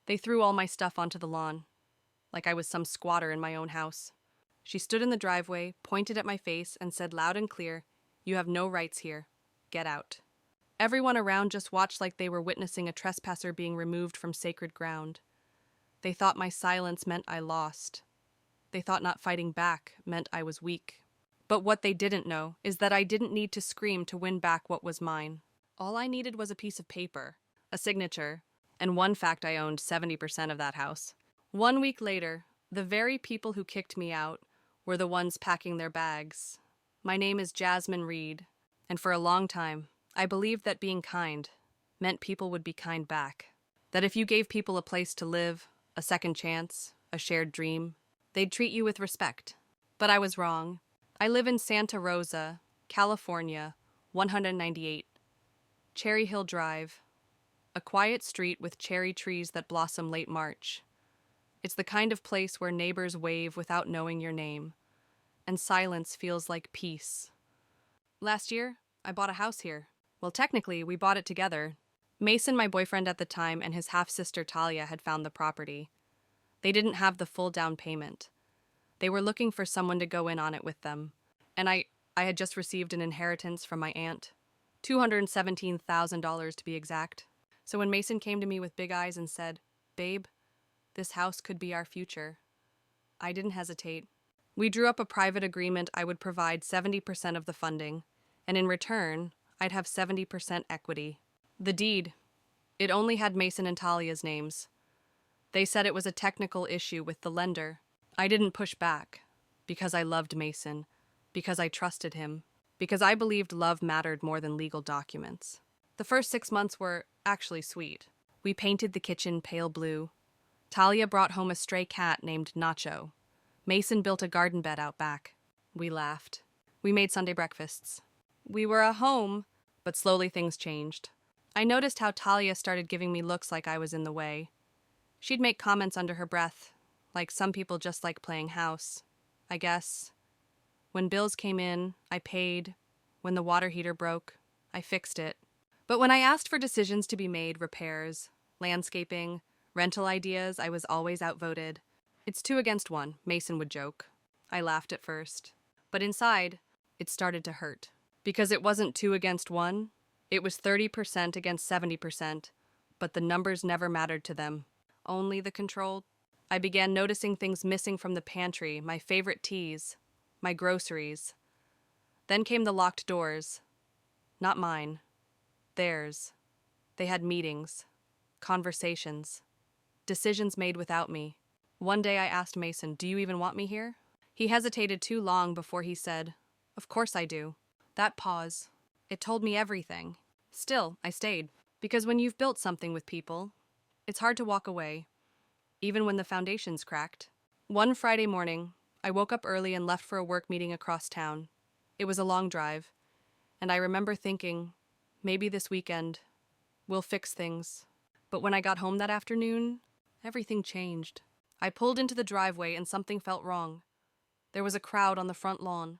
They threw all my stuff onto the lawn, like I was some squatter in my own house. She stood in the driveway, pointed at my face, and said loud and clear, "You have no rights here. Get out." Everyone around just watched like they were witnessing a trespasser being removed from sacred ground. They thought my silence meant I lost. They thought not fighting back meant I was weak. But what they didn't know is that I didn't need to scream to win back what was mine. All I needed was a piece of paper, a signature, and one fact: I owned 70% of that house. 1 week later, the very people who kicked me out were the ones packing their bags. My name is Jasmine Reed, and for a long time, I believed that being kind meant people would be kind back. That if you gave people a place to live, a second chance, a shared dream, they'd treat you with respect. But I was wrong. I live in Santa Rosa, California, 198. Cherry Hill Drive, a quiet street with cherry trees that blossom late March. It's the kind of place where neighbors wave without knowing your name, and silence feels like peace. Last year, I bought a house here. Well, technically, we bought it together. Mason, my boyfriend at the time, and his half-sister Talia had found the property. They didn't have the full down payment. They were looking for someone to go in on it with them. And I had just received an inheritance from my aunt. $217,000 to be exact. So when Mason came to me with big eyes and said, "Babe, this house could be our future," I didn't hesitate. We drew up a private agreement. I would provide 70% of the funding, and in return, I'd have 70% equity. The deed, it only had Mason and Talia's names. They said it was a technical issue with the lender. I didn't push back, because I loved Mason, because I trusted him, because I believed love mattered more than legal documents. The first 6 months were actually sweet. We painted the kitchen pale blue. Talia brought home a stray cat named Nacho. Mason built a garden bed out back. We laughed. We made Sunday breakfasts. We were a home, but slowly things changed. I noticed how Talia started giving me looks like I was in the way. She'd make comments under her breath, like some people just like playing house, I guess. When bills came in, I paid. When the water heater broke, I fixed it. But when I asked for decisions to be made, repairs, landscaping, rental ideas, I was always outvoted. "It's 2 against 1, Mason would joke. I laughed at first. But inside, it started to hurt. Because it wasn't 2 against 1, it was 30% against 70%, but the numbers never mattered to them. Only the control. I began noticing things missing from the pantry, my favorite teas, my groceries. Then came the locked doors. Not mine. Theirs. They had meetings, conversations, decisions made without me. One day I asked Mason, "Do you even want me here?" He hesitated too long before he said, "Of course I do." That pause, it told me everything. Still, I stayed. Because when you've built something with people, it's hard to walk away, even when the foundation's cracked. One Friday morning, I woke up early and left for a work meeting across town. It was a long drive, and I remember thinking, maybe this weekend, we'll fix things. But when I got home that afternoon, everything changed. I pulled into the driveway and something felt wrong. There was a crowd on the front lawn.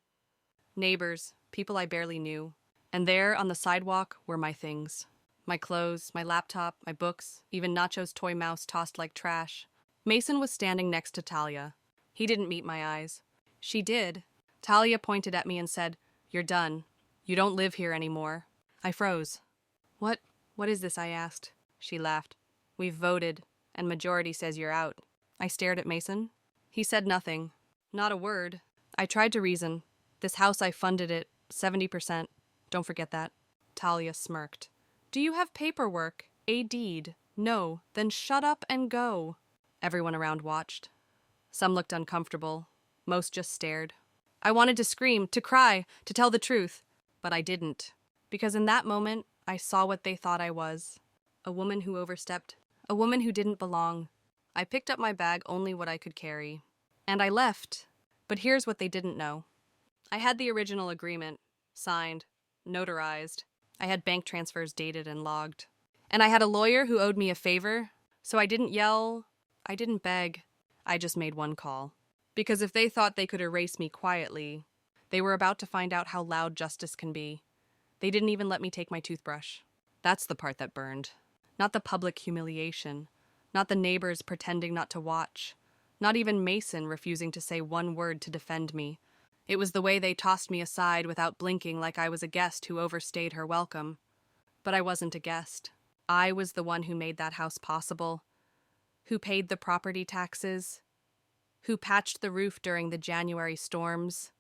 Neighbors, people I barely knew. And there on the sidewalk were my things. My clothes, my laptop, my books, even Nacho's toy mouse tossed like trash. Mason was standing next to Talia. He didn't meet my eyes. She did. Talia pointed at me and said, "You're done. You don't live here anymore." I froze. What is this?" I asked. She laughed. "We've voted, and majority says you're out." I stared at Mason. He said nothing. Not a word. I tried to reason. "This house, I funded it, 70%. Don't forget that." Talia smirked. "Do you have paperwork? A deed? No. Then shut up and go." Everyone around watched. Some looked uncomfortable. Most just stared. I wanted to scream, to cry, to tell the truth. But I didn't. Because in that moment, I saw what they thought I was. A woman who overstepped. A woman who didn't belong. I picked up my bag, only what I could carry. And I left. But here's what they didn't know. I had the original agreement, signed, notarized. I had bank transfers dated and logged. And I had a lawyer who owed me a favor, so I didn't yell, I didn't beg. I just made one call. Because if they thought they could erase me quietly, they were about to find out how loud justice can be. They didn't even let me take my toothbrush. That's the part that burned. Not the public humiliation, Not the neighbors pretending not to watch. Not even Mason refusing to say one word to defend me. It was the way they tossed me aside without blinking like I was a guest who overstayed her welcome. But I wasn't a guest. I was the one who made that house possible, who paid the property taxes, who patched the roof during the January storms,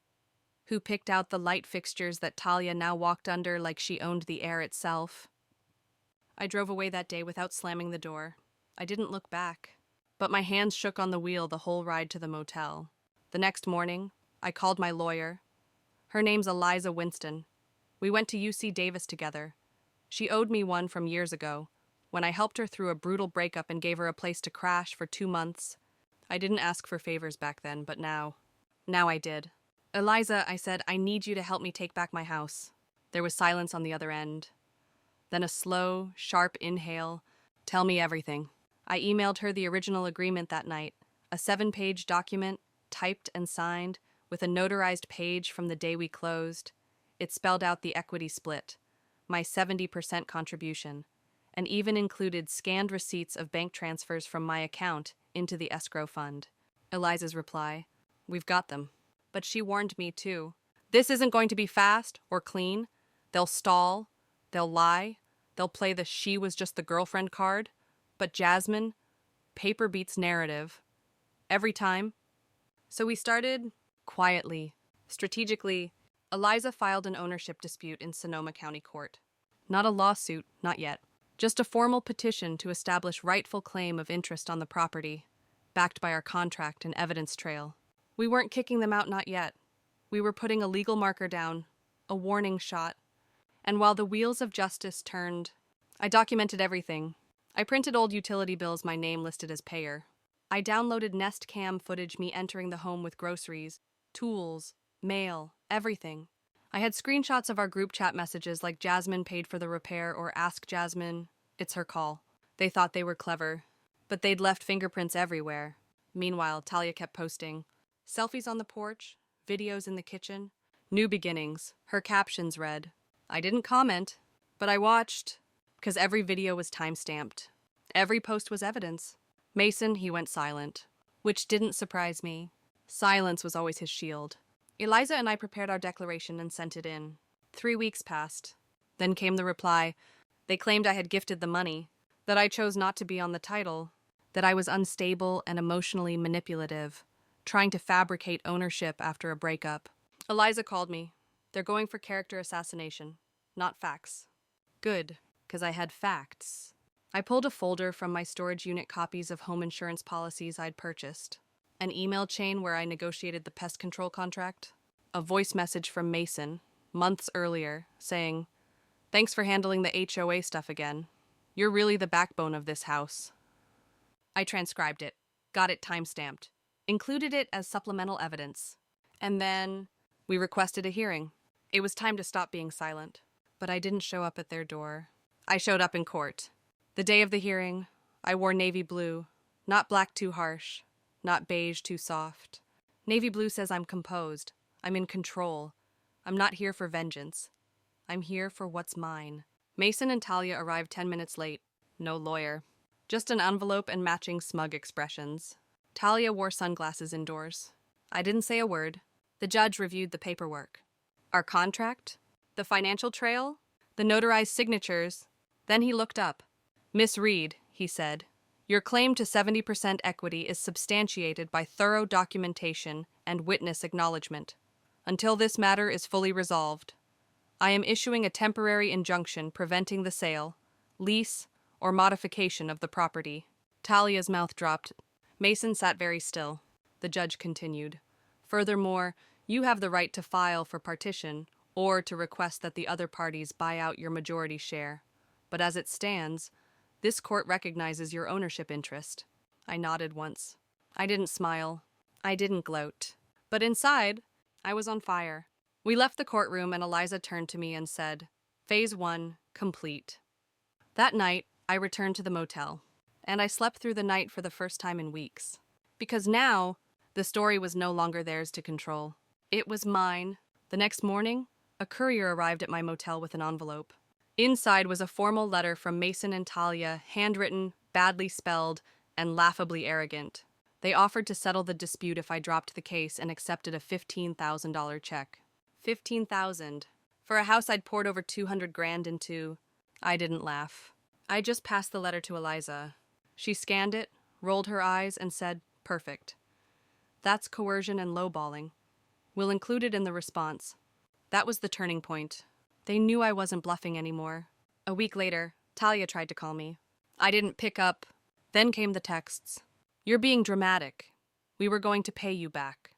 who picked out the light fixtures that Talia now walked under like she owned the air itself. I drove away that day without slamming the door. I didn't look back, but my hands shook on the wheel the whole ride to the motel. The next morning, I called my lawyer. Her name's Eliza Winston. We went to UC Davis together. She owed me one from years ago, when I helped her through a brutal breakup and gave her a place to crash for 2 months. I didn't ask for favors back then, but now I did. Eliza, I said, I need you to help me take back my house. There was silence on the other end. Then a slow, sharp inhale. Tell me everything. I emailed her the original agreement that night, a 7-page document, typed and signed, with a notarized page from the day we closed. It spelled out the equity split, my 70% contribution, and even included scanned receipts of bank transfers from my account into the escrow fund. Eliza's reply, we've got them. But she warned me too. This isn't going to be fast or clean. They'll stall, they'll lie, they'll play the she was just the girlfriend card. But Jasmine, paper beats narrative. Every time. So we started quietly, strategically. Eliza filed an ownership dispute in Sonoma County Court. Not a lawsuit, not yet. Just a formal petition to establish rightful claim of interest on the property, backed by our contract and evidence trail. We weren't kicking them out, not yet. We were putting a legal marker down, a warning shot. And while the wheels of justice turned, I documented everything. I printed old utility bills my name listed as payer. I downloaded Nest Cam footage me entering the home with groceries, tools, mail, everything. I had screenshots of our group chat messages like Jasmine paid for the repair or ask Jasmine, it's her call. They thought they were clever, but they'd left fingerprints everywhere. Meanwhile, Talia kept posting selfies on the porch, videos in the kitchen, new beginnings. Her captions read, I didn't comment, but I watched, because every video was time-stamped. Every post was evidence. Mason, he went silent, which didn't surprise me. Silence was always his shield. Eliza and I prepared our declaration and sent it in. 3 weeks passed. Then came the reply. They claimed I had gifted the money, that I chose not to be on the title, that I was unstable and emotionally manipulative, trying to fabricate ownership after a breakup. Eliza called me. They're going for character assassination, not facts. Good, because I had facts. I pulled a folder from my storage unit copies of home insurance policies I'd purchased, an email chain where I negotiated the pest control contract, a voice message from Mason, months earlier, saying, thanks for handling the HOA stuff again. You're really the backbone of this house. I transcribed it, got it time-stamped, included it as supplemental evidence, and then we requested a hearing. It was time to stop being silent, but I didn't show up at their door. I showed up in court. The day of the hearing, I wore navy blue, not black too harsh, not beige too soft. Navy blue says I'm composed, I'm in control. I'm not here for vengeance. I'm here for what's mine. Mason and Talia arrived 10 minutes late. No lawyer. Just an envelope and matching smug expressions. Talia wore sunglasses indoors. I didn't say a word. The judge reviewed the paperwork. Our contract? The financial trail? The notarized signatures? Then he looked up. Miss Reed, he said, your claim to 70% equity is substantiated by thorough documentation and witness acknowledgement. Until this matter is fully resolved, I am issuing a temporary injunction preventing the sale, lease, or modification of the property. Talia's mouth dropped. Mason sat very still. The judge continued. Furthermore, you have the right to file for partition or to request that the other parties buy out your majority share. But as it stands, this court recognizes your ownership interest. I nodded once. I didn't smile. I didn't gloat. But inside, I was on fire. We left the courtroom and Eliza turned to me and said, Phase 1, complete. That night, I returned to the motel, and I slept through the night for the first time in weeks. Because now, the story was no longer theirs to control. It was mine. The next morning, a courier arrived at my motel with an envelope. Inside was a formal letter from Mason and Talia, handwritten, badly spelled, and laughably arrogant. They offered to settle the dispute if I dropped the case and accepted a $15,000 check. $15,000 for a house I'd poured over 200 grand into. I didn't laugh. I just passed the letter to Eliza. She scanned it, rolled her eyes, and said, "Perfect. That's coercion and lowballing. We'll include it in the response." That was the turning point. They knew I wasn't bluffing anymore. A week later, Talia tried to call me. I didn't pick up. Then came the texts. "You're being dramatic. We were going to pay you back.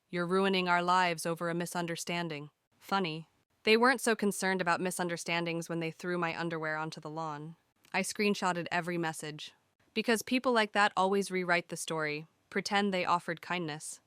You're ruining our lives over a misunderstanding." Funny. They weren't so concerned about misunderstandings when they threw my underwear onto the lawn. I screenshotted every message. Because people like that always rewrite the story, pretend they offered kindness,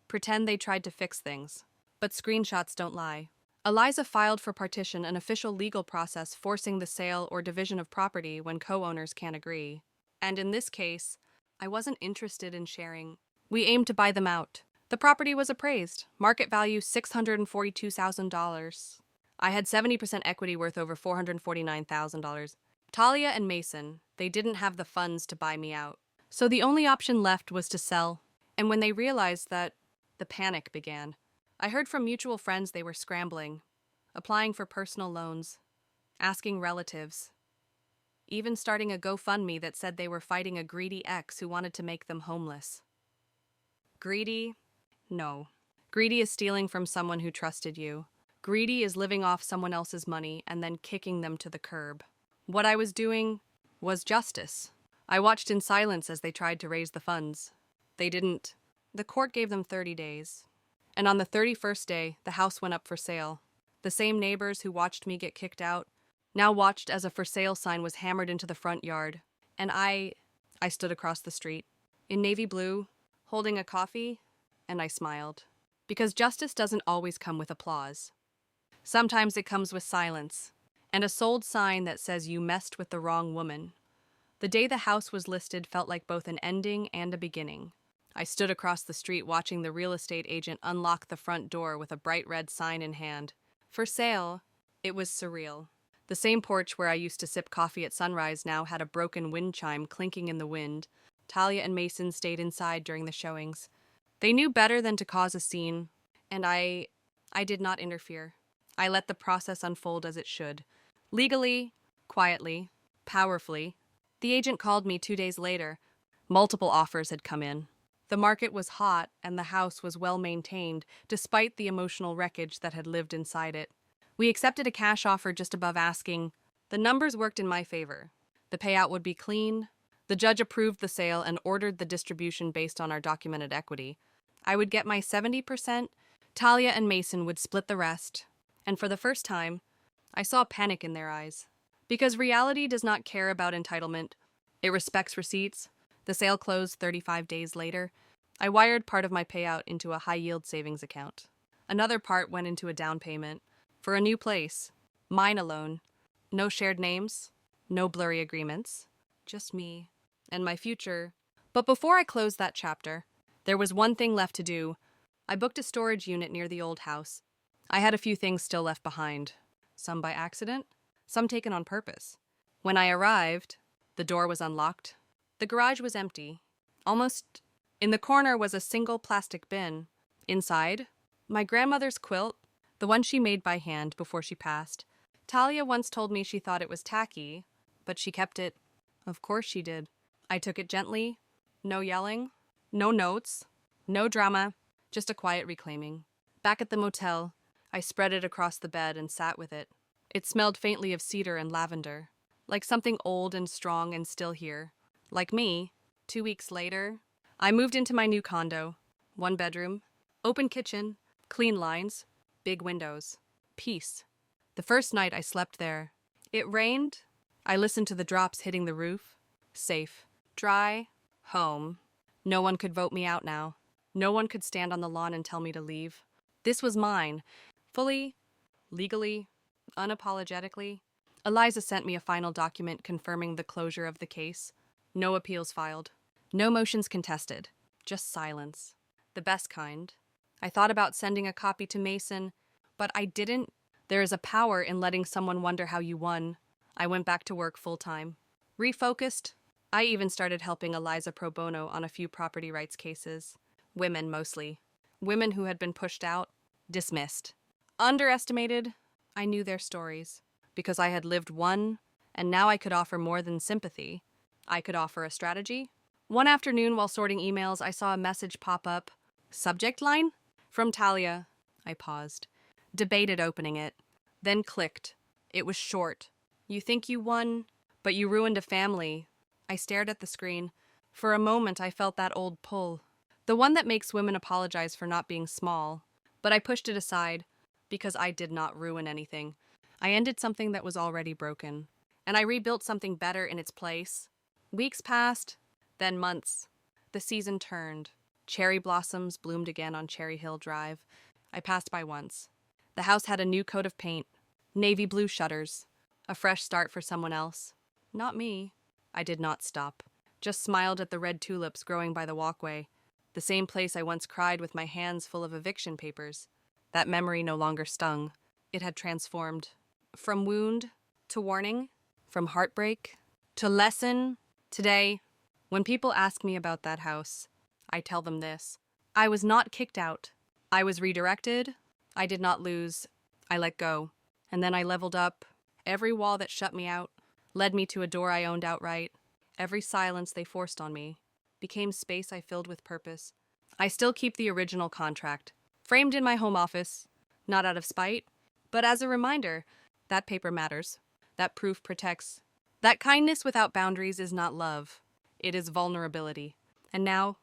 pretend they tried to fix things. But screenshots don't lie. Eliza filed for partition, an official legal process forcing the sale or division of property when co-owners can't agree. And in this case, I wasn't interested in sharing. We aimed to buy them out. The property was appraised, market value $642,000. I had 70% equity worth over $449,000. Talia and Mason, they didn't have the funds to buy me out. So the only option left was to sell. And when they realized that, the panic began. I heard from mutual friends they were scrambling, applying for personal loans, asking relatives, even starting a GoFundMe that said they were fighting a greedy ex who wanted to make them homeless. Greedy? No. Greedy is stealing from someone who trusted you. Greedy is living off someone else's money and then kicking them to the curb. What I was doing was justice. I watched in silence as they tried to raise the funds. They didn't. The court gave them 30 days. And on the 31st day, the house went up for sale. The same neighbors who watched me get kicked out now watched as a for sale sign was hammered into the front yard. And I stood across the street, in navy blue, holding a coffee, and I smiled. Because justice doesn't always come with applause. Sometimes it comes with silence, and a sold sign that says you messed with the wrong woman. The day the house was listed felt like both an ending and a beginning. I stood across the street watching the real estate agent unlock the front door with a bright red sign in hand. For sale. It was surreal. The same porch where I used to sip coffee at sunrise now had a broken wind chime clinking in the wind. Talia and Mason stayed inside during the showings. They knew better than to cause a scene, and I did not interfere. I let the process unfold as it should. Legally, quietly, powerfully. The agent called me 2 days later. Multiple offers had come in. The market was hot and the house was well maintained, despite the emotional wreckage that had lived inside it. We accepted a cash offer just above asking. The numbers worked in my favor. The payout would be clean. The judge approved the sale and ordered the distribution based on our documented equity. I would get my 70%, Talia and Mason would split the rest. And for the first time, I saw panic in their eyes. Because reality does not care about entitlement. It respects receipts. The sale closed 35 days later. I wired part of my payout into a high-yield savings account. Another part went into a down payment for a new place. Mine alone. No shared names. No blurry agreements. Just me and my future. But before I closed that chapter, there was one thing left to do. I booked a storage unit near the old house. I had a few things still left behind. Some by accident, some taken on purpose. When I arrived, the door was unlocked. The garage was empty. Almost in the corner was a single plastic bin. Inside, my grandmother's quilt, the one she made by hand before she passed. Talia once told me she thought it was tacky, but she kept it. Of course she did. I took it gently. No yelling. No notes. No drama. Just a quiet reclaiming. Back at the motel, I spread it across the bed and sat with it. It smelled faintly of cedar and lavender, like something old and strong and still here. Like me, 2 weeks later, I moved into my new condo. 1 bedroom, open kitchen, clean lines, big windows. Peace. The first night I slept there. It rained. I listened to the drops hitting the roof. Safe. Dry. Home. No one could vote me out now. No one could stand on the lawn and tell me to leave. This was mine. Fully, legally, unapologetically. Eliza sent me a final document confirming the closure of the case. No appeals filed. No motions contested. Just silence. The best kind. I thought about sending a copy to Mason, but I didn't. There is a power in letting someone wonder how you won. I went back to work full-time. Refocused, I even started helping Eliza pro bono on a few property rights cases. Women, mostly. Women who had been pushed out, dismissed, underestimated. I knew their stories because I had lived one, and now I could offer more than sympathy. I could offer a strategy. One afternoon while sorting emails, I saw a message pop up. Subject line? From Talia. I paused, debated opening it, then clicked. It was short. You think you won, but you ruined a family. I stared at the screen. For a moment, I felt that old pull. The one that makes women apologize for not being small. But I pushed it aside because I did not ruin anything. I ended something that was already broken, and I rebuilt something better in its place. Weeks passed, then months. The season turned. Cherry blossoms bloomed again on Cherry Hill Drive. I passed by once. The house had a new coat of paint, navy blue shutters, a fresh start for someone else. Not me. I did not stop, just smiled at the red tulips growing by the walkway, the same place I once cried with my hands full of eviction papers. That memory no longer stung. It had transformed. From wound to warning, from heartbreak to lesson. Today, when people ask me about that house, I tell them this. I was not kicked out. I was redirected. I did not lose. I let go. And then I leveled up. Every wall that shut me out led me to a door I owned outright. Every silence they forced on me became space I filled with purpose. I still keep the original contract, framed in my home office, not out of spite, but as a reminder that paper matters, that proof protects, that kindness without boundaries is not love, it is vulnerability. And now,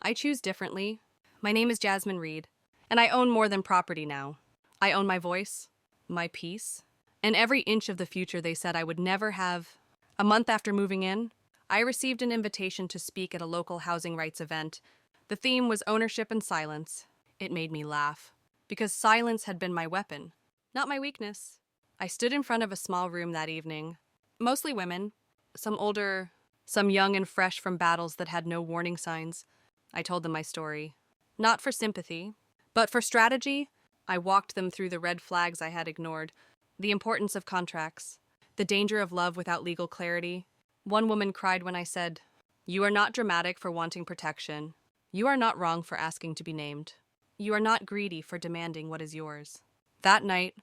I choose differently. My name is Jasmine Reed, and I own more than property now. I own my voice, my peace, and every inch of the future they said I would never have. A month after moving in, I received an invitation to speak at a local housing rights event. The theme was ownership and silence. It made me laugh, because silence had been my weapon, not my weakness. I stood in front of a small room that evening, mostly women, some older, some young and fresh from battles that had no warning signs. I told them my story, not for sympathy, but for strategy. I walked them through the red flags I had ignored, the importance of contracts, the danger of love without legal clarity. One woman cried when I said, "You are not dramatic for wanting protection. You are not wrong for asking to be named. You are not greedy for demanding what is yours." That night,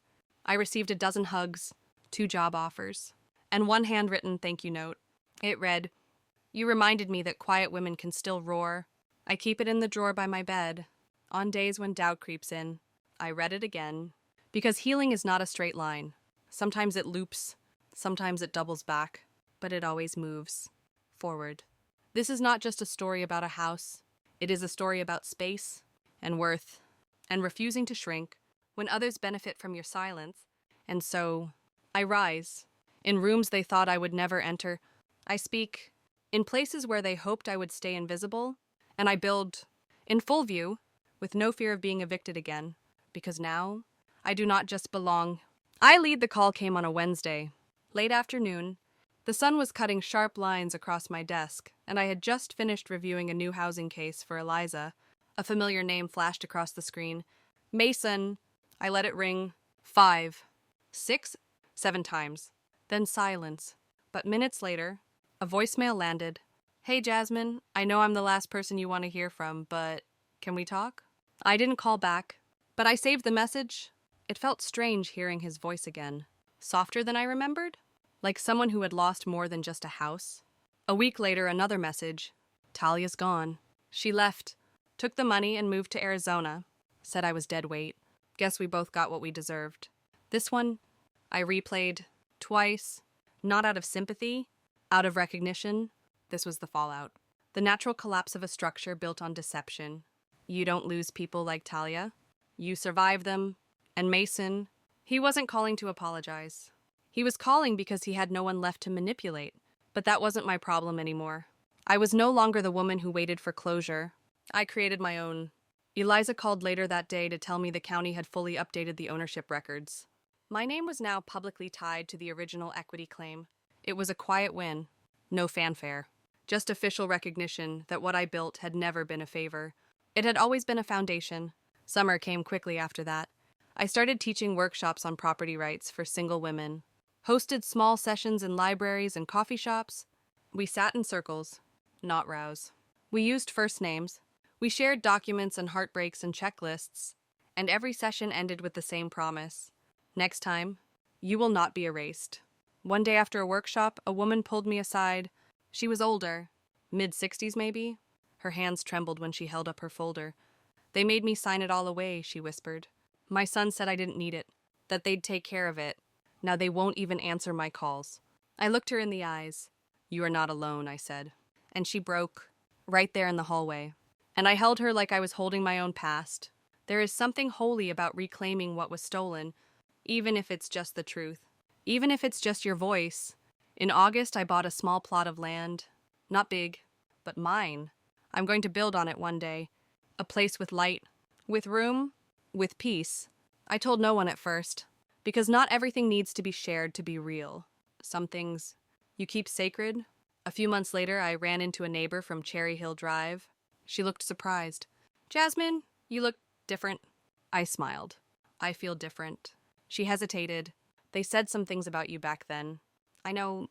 I received a dozen hugs, 2 job offers, and one handwritten thank you note. It read, "You reminded me that quiet women can still roar. I keep it in the drawer by my bed. On days when doubt creeps in." I read it again, because healing is not a straight line. Sometimes it loops, sometimes it doubles back, but it always moves forward. This is not just a story about a house. It is a story about space and worth and refusing to shrink when others benefit from your silence. And so, I rise. In rooms they thought I would never enter, I speak. In places where they hoped I would stay invisible, and I build in full view, with no fear of being evicted again, because now I do not just belong. I lead. The call came on a Wednesday, late afternoon. The sun was cutting sharp lines across my desk, and I had just finished reviewing a new housing case for Eliza. A familiar name flashed across the screen. Mason. I let it ring 5, 6, 7 times. Then silence. But minutes later, a voicemail landed. "Hey, Jasmine, I know I'm the last person you want to hear from, but can we talk?" I didn't call back, but I saved the message. It felt strange hearing his voice again. Softer than I remembered? Like someone who had lost more than just a house. A week later, another message. "Talia's gone. She left, took the money and moved to Arizona. Said I was dead weight. Guess we both got what we deserved." This one, I replayed twice, not out of sympathy, out of recognition. This was the fallout. The natural collapse of a structure built on deception. You don't lose people like Talia. You survive them. And Mason, he wasn't calling to apologize. He was calling because he had no one left to manipulate. But that wasn't my problem anymore. I was no longer the woman who waited for closure. I created my own. Eliza called later that day to tell me the county had fully updated the ownership records. My name was now publicly tied to the original equity claim. It was a quiet win. No fanfare. Just official recognition that what I built had never been a favor. It had always been a foundation. Summer came quickly after that. I started teaching workshops on property rights for single women. Hosted small sessions in libraries and coffee shops. We sat in circles, not rows. We used first names. We shared documents and heartbreaks and checklists, and every session ended with the same promise. Next time, you will not be erased. One day after a workshop, a woman pulled me aside. She was older, mid-60s maybe. Her hands trembled when she held up her folder. They made me sign it all away, she whispered. My son said I didn't need it, that they'd take care of it. Now they won't even answer my calls. I looked her in the eyes. You are not alone, I said. And she broke, right there in the hallway. And I held her like I was holding my own past. There is something holy about reclaiming what was stolen, even if it's just the truth. Even if it's just your voice. In August, I bought a small plot of land. Not big, but mine. I'm going to build on it one day. A place with light, with room, with peace. I told no one at first, because not everything needs to be shared to be real. Some things you keep sacred. A few months later, I ran into a neighbor from Cherry Hill Drive. She looked surprised. Jasmine, you look different. I smiled. I feel different. She hesitated. They said some things about you back then. I know,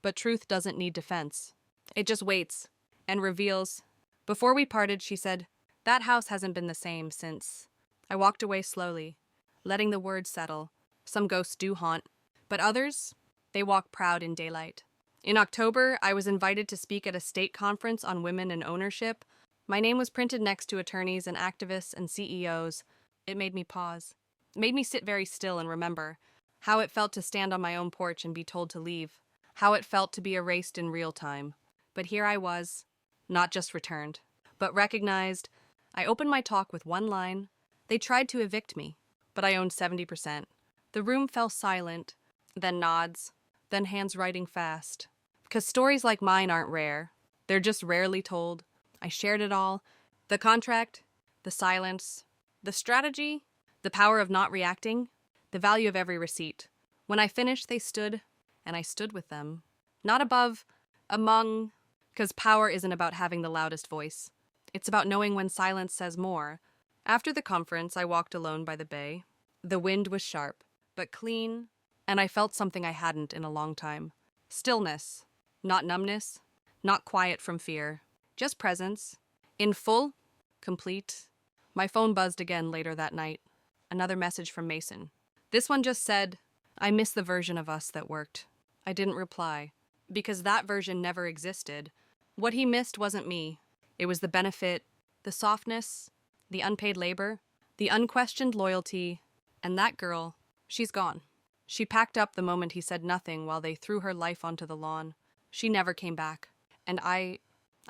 but truth doesn't need defense. It just waits and reveals. Before we parted, she said, that house hasn't been the same since. I walked away slowly, letting the words settle. Some ghosts do haunt, but others, they walk proud in daylight. In October, I was invited to speak at a state conference on women and ownership. My name was printed next to attorneys and activists and CEOs. It made me pause. It made me sit very still and remember how it felt to stand on my own porch and be told to leave, how it felt to be erased in real time. But here I was, not just returned, but recognized. I opened my talk with one line. They tried to evict me, but I owned 70%. The room fell silent, then nods, then hands writing fast. Because stories like mine aren't rare. They're just rarely told. I shared it all. The contract, the silence, the strategy, the power of not reacting, the value of every receipt. When I finished, they stood, and I stood with them. Not above, among, because power isn't about having the loudest voice. It's about knowing when silence says more. After the conference, I walked alone by the bay. The wind was sharp, but clean, and I felt something I hadn't in a long time. Stillness, not numbness, not quiet from fear, just presence, in full, complete. My phone buzzed again later that night. Another message from Mason. This one just said, I miss the version of us that worked. I didn't reply, because that version never existed. What he missed wasn't me. It was the benefit, the softness, the unpaid labor, the unquestioned loyalty, and that girl, she's gone. She packed up the moment he said nothing while they threw her life onto the lawn. She never came back, and I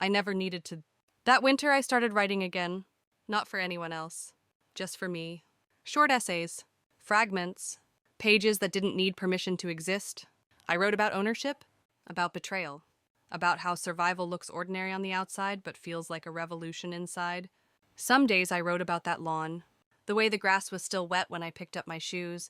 never needed to. That winter I started writing again, not for anyone else, just for me. Short essays, fragments, pages that didn't need permission to exist. I wrote about ownership, about betrayal, about how survival looks ordinary on the outside but feels like a revolution inside. Some days I wrote about that lawn, the way the grass was still wet when I picked up my shoes,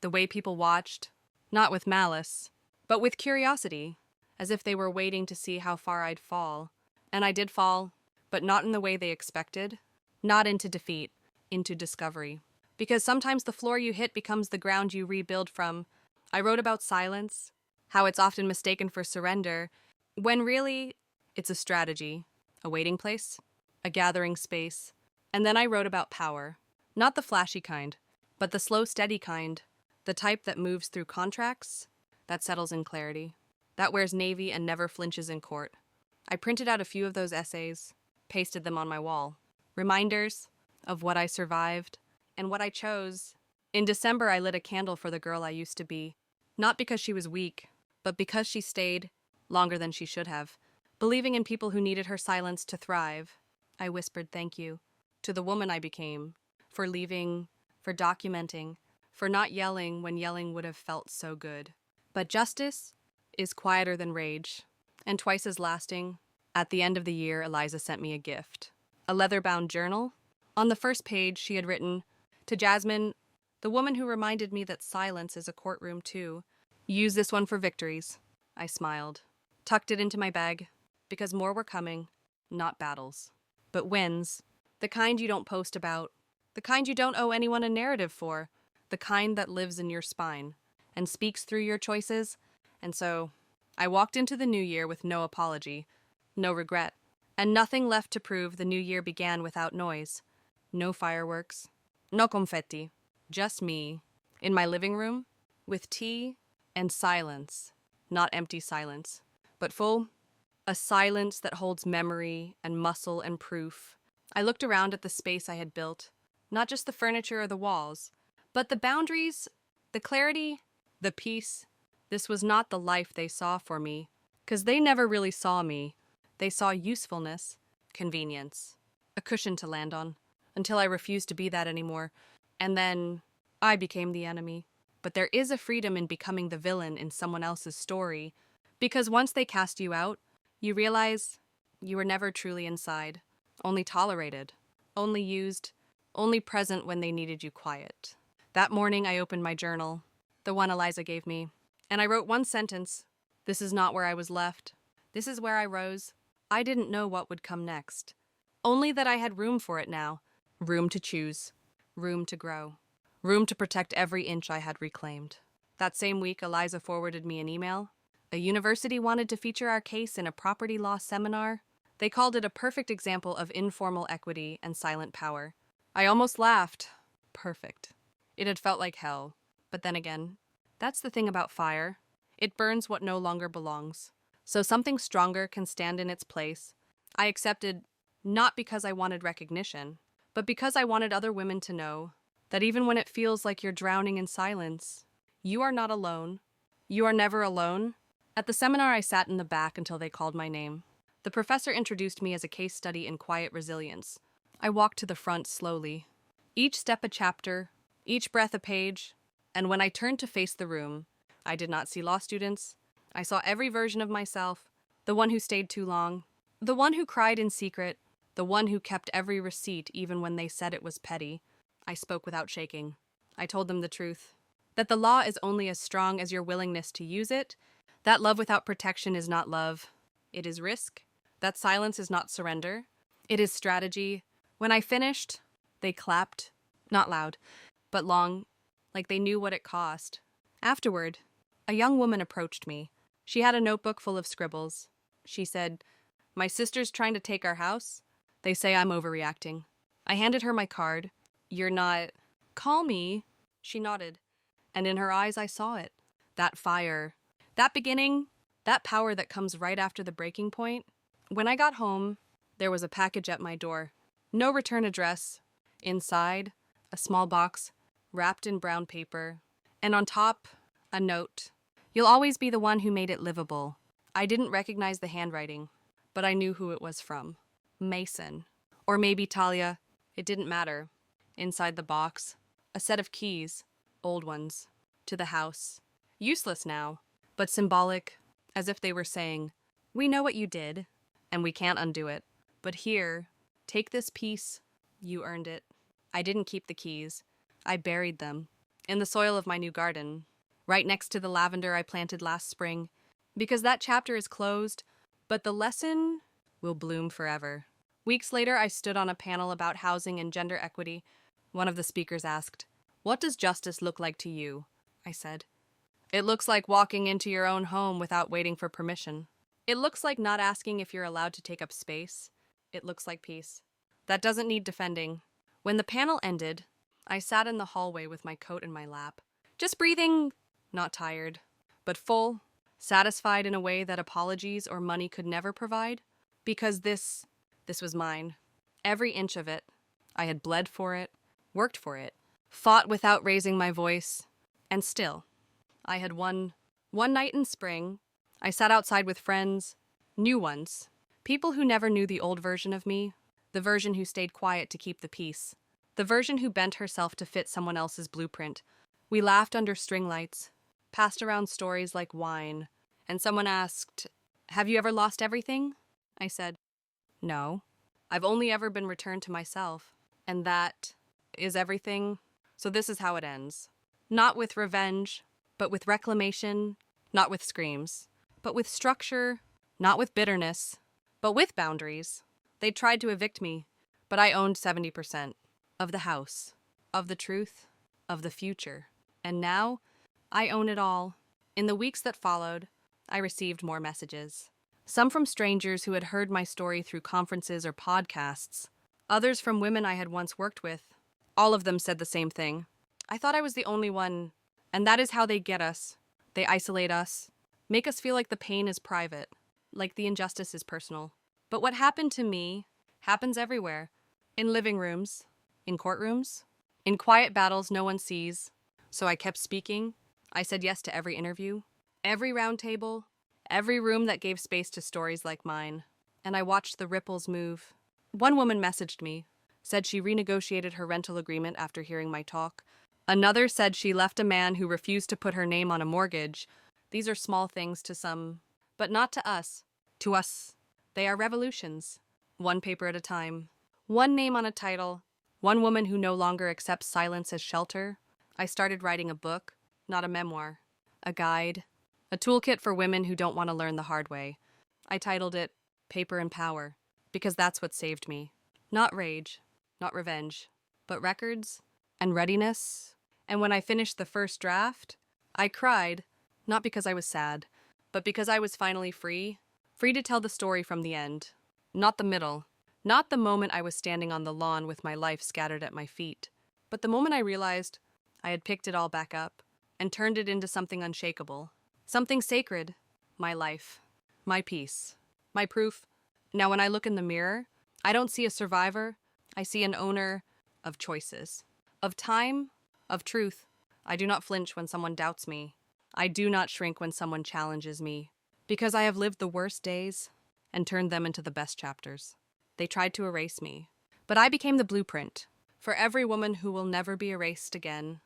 the way people watched, not with malice, but with curiosity, as if they were waiting to see how far I'd fall. And I did fall, but not in the way they expected, not into defeat, into discovery. Because sometimes the floor you hit becomes the ground you rebuild from. I wrote about silence, how it's often mistaken for surrender, when really it's a strategy, a waiting place, a gathering space. And then I wrote about power, not the flashy kind, but the slow, steady kind, the type that moves through contracts, that settles in clarity, that wears navy and never flinches in court. I printed out a few of those essays, pasted them on my wall. Reminders of what I survived and what I chose. In December, I lit a candle for the girl I used to be, not because she was weak, but because she stayed longer than she should have, believing in people who needed her silence to thrive. I whispered thank you to the woman I became, for leaving, for documenting, for not yelling when yelling would have felt so good. But justice is quieter than rage, and twice as lasting. At the end of the year, Eliza sent me a gift, a leather-bound journal. On the first page, she had written, to Jasmine, the woman who reminded me that silence is a courtroom too. Use this one for victories. I smiled, tucked it into my bag, because more were coming, not battles, but wins, the kind you don't post about, the kind you don't owe anyone a narrative for, the kind that lives in your spine and speaks through your choices. And so, I walked into the new year with no apology, no regret, and nothing left to prove the new year began without noise. No fireworks, no confetti, just me, in my living room, with tea and silence. Not empty silence, but full, a silence that holds memory and muscle and proof. I looked around at the space I had built, not just the furniture or the walls, but the boundaries, the clarity, the peace. This was not the life they saw for me, 'cause they never really saw me. They saw usefulness, convenience, a cushion to land on, until I refused to be that anymore. And then I became the enemy. But there is a freedom in becoming the villain in someone else's story, because once they cast you out, you realize you were never truly inside, only tolerated, only used, only present when they needed you quiet. That morning I opened my journal, the one Eliza gave me, and I wrote one sentence. This is not where I was left. This is where I rose. I didn't know what would come next. Only that I had room for it now. Room to choose. Room to grow. Room to protect every inch I had reclaimed. That same week, Eliza forwarded me an email. A university wanted to feature our case in a property law seminar. They called it a perfect example of informal equity and silent power. I almost laughed. Perfect. It had felt like hell. But then again, that's the thing about fire. It burns what no longer belongs. So something stronger can stand in its place. I accepted, not because I wanted recognition, but because I wanted other women to know that even when it feels like you're drowning in silence, you are not alone. You are never alone. At the seminar, I sat in the back until they called my name. The professor introduced me as a case study in quiet resilience. I walked to the front slowly. Each step a chapter, each breath a page, and when I turned to face the room, I did not see law students. I saw every version of myself, the one who stayed too long, the one who cried in secret, the one who kept every receipt even when they said it was petty. I spoke without shaking. I told them the truth, that the law is only as strong as your willingness to use it, that love without protection is not love, it is risk, that silence is not surrender, it is strategy. When I finished, they clapped, not loud, but long, like they knew what it cost. Afterward, a young woman approached me. She had a notebook full of scribbles. She said, "My sister's trying to take our house. They say I'm overreacting." I handed her my card. "You're not..." "Call me." She nodded, and in her eyes I saw it. That fire, that beginning, that power that comes right after the breaking point. When I got home, there was a package at my door. No return address. Inside, a small box, wrapped in brown paper. And on top, a note. "You'll always be the one who made it livable." I didn't recognize the handwriting, but I knew who it was from. Mason. Or maybe Talia. It didn't matter. Inside the box, a set of keys, old ones, to the house. Useless now, but symbolic, as if they were saying, "We know what you did, and we can't undo it. But here, take this piece. You earned it." I didn't keep the keys. I buried them in the soil of my new garden, right next to the lavender I planted last spring, because that chapter is closed, but the lesson will bloom forever. Weeks later, I stood on a panel about housing and gender equity. One of the speakers asked, "What does justice look like to you?" I said, "It looks like walking into your own home without waiting for permission. It looks like not asking if you're allowed to take up space. It looks like peace. That doesn't need defending." When the panel ended, I sat in the hallway with my coat in my lap, just breathing, not tired, but full, satisfied in a way that apologies or money could never provide, because this was mine. Every inch of it. I had bled for it, worked for it, fought without raising my voice, and still, I had won. One night in spring, I sat outside with friends, new ones, people who never knew the old version of me, the version who stayed quiet to keep the peace, the version who bent herself to fit someone else's blueprint. We laughed under string lights, passed around stories like wine, and someone asked, "Have you ever lost everything?" I said, "No. I've only ever been returned to myself, and that is everything." So this is how it ends. Not with revenge, but with reclamation, not with screams, but with structure, not with bitterness, but with boundaries. They tried to evict me, but I owned 70% of the house, of the truth, of the future. And now, I own it all. In the weeks that followed, I received more messages. Some from strangers who had heard my story through conferences or podcasts. Others from women I had once worked with. All of them said the same thing. I thought I was the only one, and that is how they get us. They isolate us, make us feel like the pain is private, like the injustice is personal. But what happened to me happens everywhere. In living rooms, in courtrooms, in quiet battles no one sees. So I kept speaking. I said yes to every interview, every round table, every room that gave space to stories like mine. And I watched the ripples move. One woman messaged me, said she renegotiated her rental agreement after hearing my talk. Another said she left a man who refused to put her name on a mortgage. These are small things to some, but not to us. To us, they are revolutions. One paper at a time. One name on a title. One woman who no longer accepts silence as shelter. I started writing a book, not a memoir. A guide. A toolkit for women who don't want to learn the hard way. I titled it Paper and Power, because that's what saved me. Not rage, not revenge, but records and readiness. And when I finished the first draft, I cried, not because I was sad, but because I was finally free to tell the story from the end. Not the middle, not the moment I was standing on the lawn with my life scattered at my feet, but the moment I realized I had picked it all back up and turned it into something unshakable, something sacred, my life, my peace, my proof. Now when I look in the mirror, I don't see a survivor, I see an owner of choices, of time, of truth. I do not flinch when someone doubts me. I do not shrink when someone challenges me, because I have lived the worst days and turned them into the best chapters. They tried to erase me, but I became the blueprint for every woman who will never be erased again.